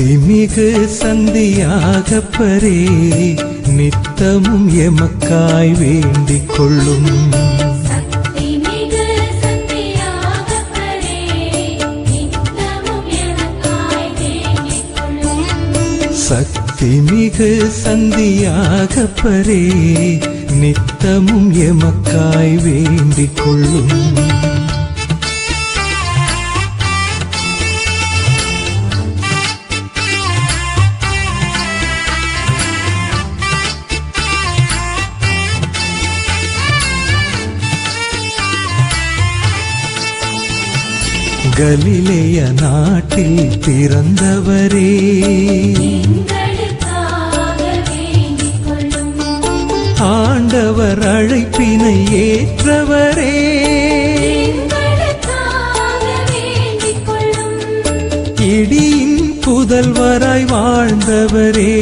சக்திமிகு சந்தியாகப்பரே நித்தமும் எமக்காய் வேண்டிக் கொள்ளும். சக்திமிகு சந்தியாகப்பரே நித்தமும் எமக்காய் வேண்டிக் கொள்ளும். கலிலேய நாட்டில் பிறந்தவரே ஆண்டவர் அழைப்பினை ஏற்றவரே இடியின் புதல்வராய் வாழ்ந்தவரே